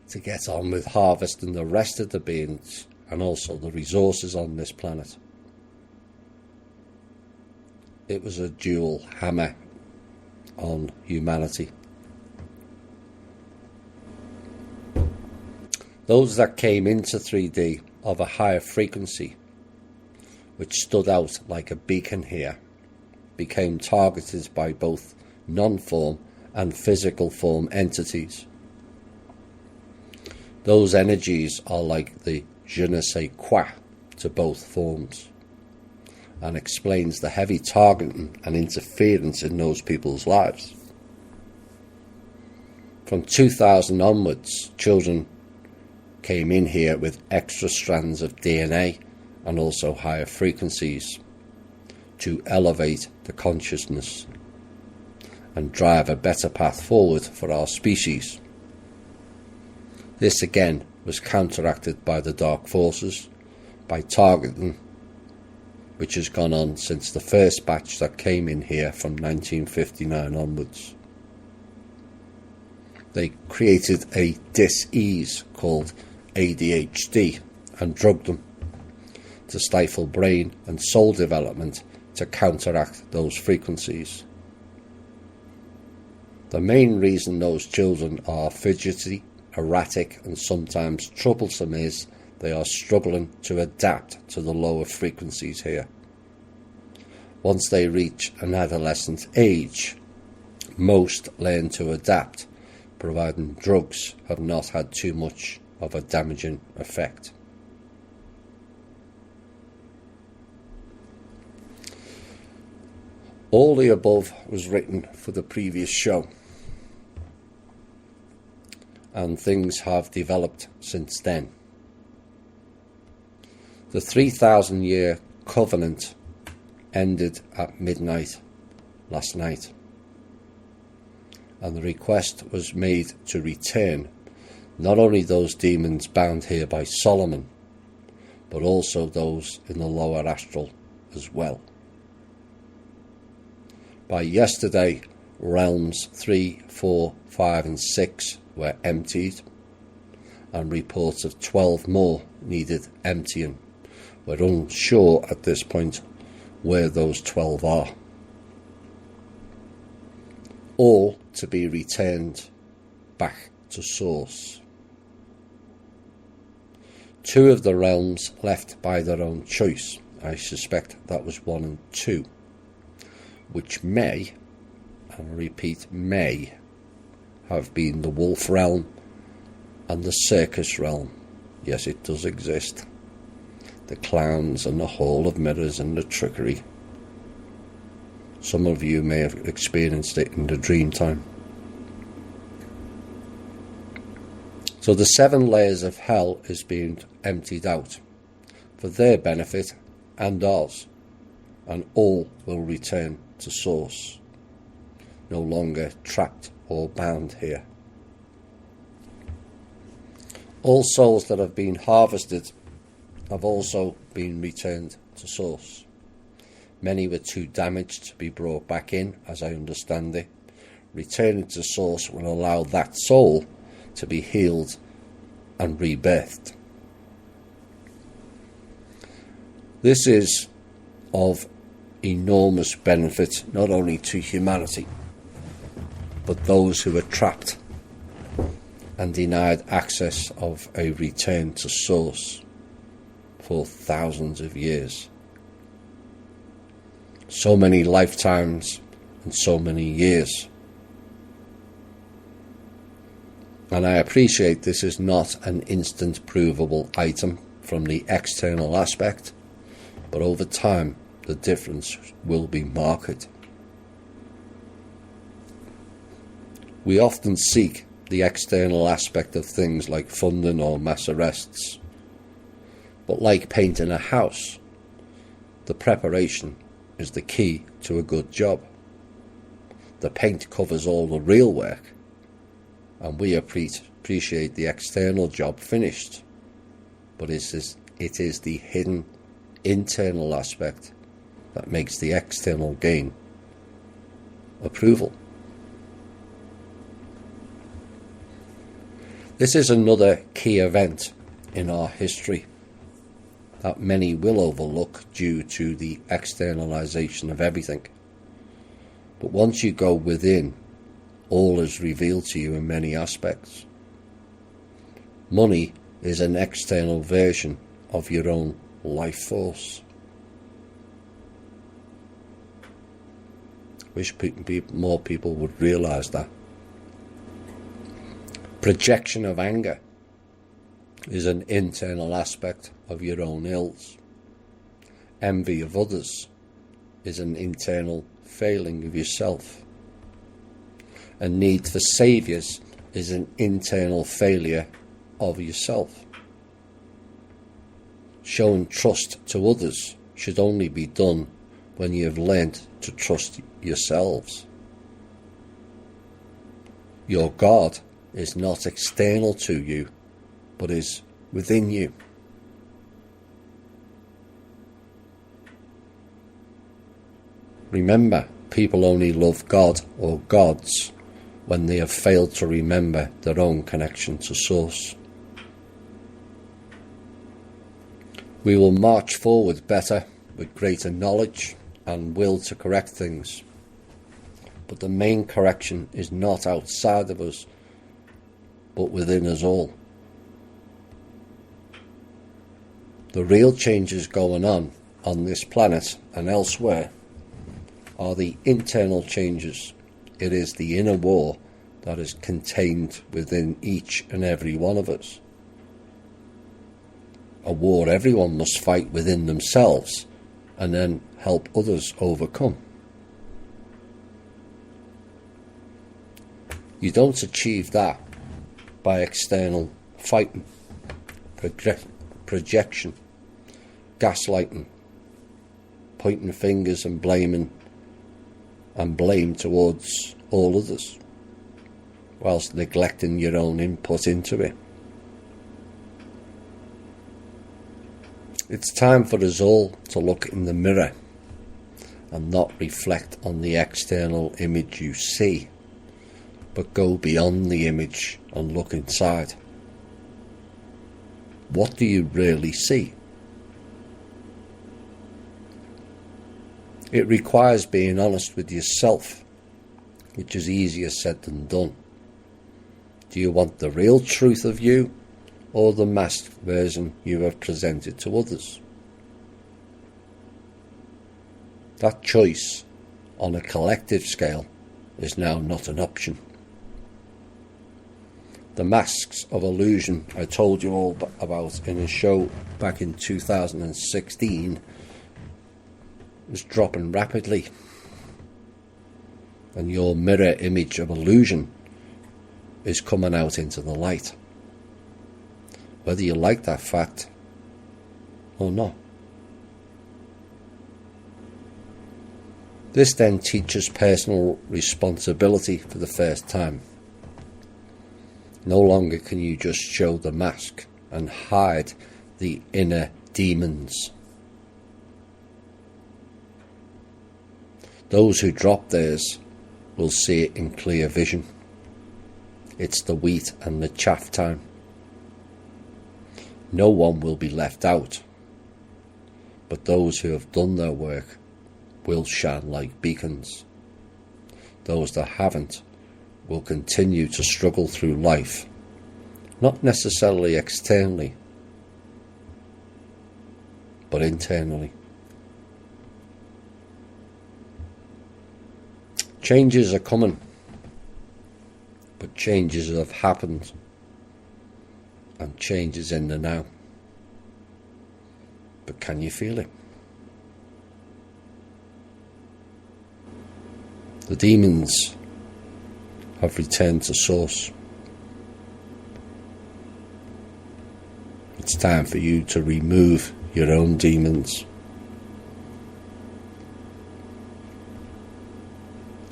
to get on with harvesting the rest of the beings and also the resources on this planet. It was a dual hammer on humanity. Those that came into 3D of a higher frequency, which stood out like a beacon here, became targeted by both non-form and physical form entities. Those energies are like the je ne sais quoi to both forms, and explains the heavy targeting and interference in those people's lives. From 2000 onwards, children came in here with extra strands of DNA and also higher frequencies to elevate the consciousness and drive a better path forward for our species. This again was counteracted by the dark forces, by targeting, which has gone on since the first batch that came in here from 1959 onwards. They created a dis-ease called ADHD and drugged them to stifle brain and soul development to counteract those frequencies. The main reason those children are fidgety, erratic and sometimes troublesome is they are struggling to adapt to the lower frequencies here. Once they reach an adolescent age, most learn to adapt, providing drugs have not had too much of a damaging effect. All the above was written for the previous show, and things have developed since then. The 3,000-year covenant ended at midnight last night, and the request was made to return not only those demons bound here by Solomon, but also those in the lower astral as well. By yesterday, realms 3, 4, 5 and 6 were emptied, and reports of 12 more needed emptying. We're unsure at this point where those 12 are. All to be returned back to source. 2 of the realms left by their own choice. I suspect that was 1 and 2, which may, and I repeat may, have been the wolf realm and the circus realm. Yes, it does exist. The clowns and the hall of mirrors and the trickery. Some of you may have experienced it in the dream time. So the 7 layers of hell is being emptied out for their benefit and ours, and all will return to source, no longer trapped or bound here. All souls that have been harvested have also been returned to source. Many were too damaged to be brought back in, as I understand it. Returning to source will allow that soul to be healed and rebirthed. This is of enormous benefit not only to humanity, but those who are trapped and denied access of a return to source for thousands of years. So many lifetimes and so many years. And I appreciate this is not an instant provable item from the external aspect, but over time the difference will be marked. We often seek the external aspect of things like funding or mass arrests. But like painting a house, the preparation is the key to a good job. The paint covers all the real work, and we appreciate the external job finished. But it is the hidden internal aspect that makes the external gain approval. This is another key event in our history that many will overlook due to the externalization of everything. But once you go within, all is revealed to you in many aspects. Money is an external version of your own life force. Wish more people would realise that. Projection of anger is an internal aspect of your own ills. Envy of others is an internal failing of yourself. A need for saviours is an internal failure of yourself. Showing trust to others should only be done when you have learned to trust yourselves. Your God is not external to you, but is within you. Remember, people only love God or gods when they have failed to remember their own connection to Source. We will march forward better with greater knowledge and will to correct things. But the main correction is not outside of us, but within us all. The real changes going on this planet and elsewhere are the internal changes. It is the inner war that is contained within each and every one of us. A war everyone must fight within themselves and then help others overcome. You don't achieve that by external fighting, projection, gaslighting, pointing fingers and blame towards all others, whilst neglecting your own input into it. It's time for us all to look in the mirror and not reflect on the external image you see, but go beyond the image and look inside. What do you really see? It requires being honest with yourself, which is easier said than done. Do you want the real truth of you, or the masked version you have presented to others? That choice, on a collective scale, is now not an option. The masks of illusion I told you all about in a show back in 2016 is dropping rapidly, and your mirror image of illusion is coming out into the light, whether you like that fact or not. This then teaches personal responsibility for the first time. No longer can you just show the mask and hide the inner demons. Those who drop theirs will see it in clear vision. It's the wheat and the chaff time. No one will be left out, but those who have done their work will shine like beacons. Those that haven't will continue to struggle through life, not necessarily externally, but internally. Changes are coming, but changes have happened, and change is in the now. But can you feel it? The demons have returned to source. It's time for you to remove your own demons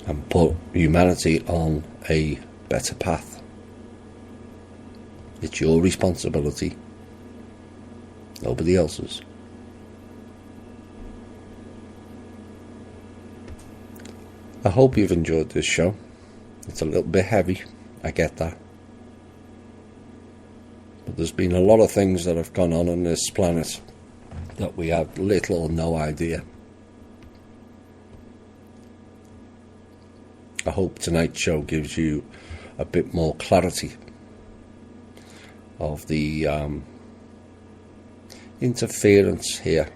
and put humanity on a better path. It's your responsibility, nobody else's. I hope you've enjoyed this show. It's a little bit heavy, I get that. But there's been a lot of things that have gone on this planet that we have little or no idea. I hope tonight's show gives you a bit more clarity of the interference here.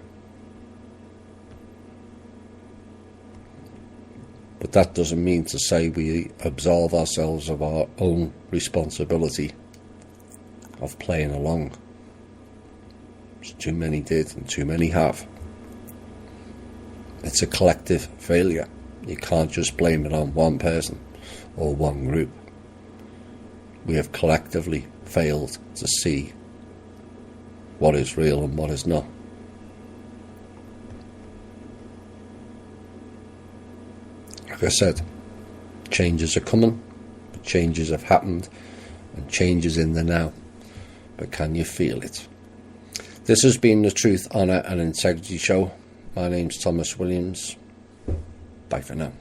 But that doesn't mean to say we absolve ourselves of our own responsibility of playing along. Too many did and too many have. It's a collective failure. You can't just blame it on one person or one group. We have collectively failed to see what is real and what is not. Like I said, changes are coming, changes have happened, and changes in the now. But can you feel it? This has been the Truth, Honour and Integrity Show. My name's Thomas Williams. Bye for now.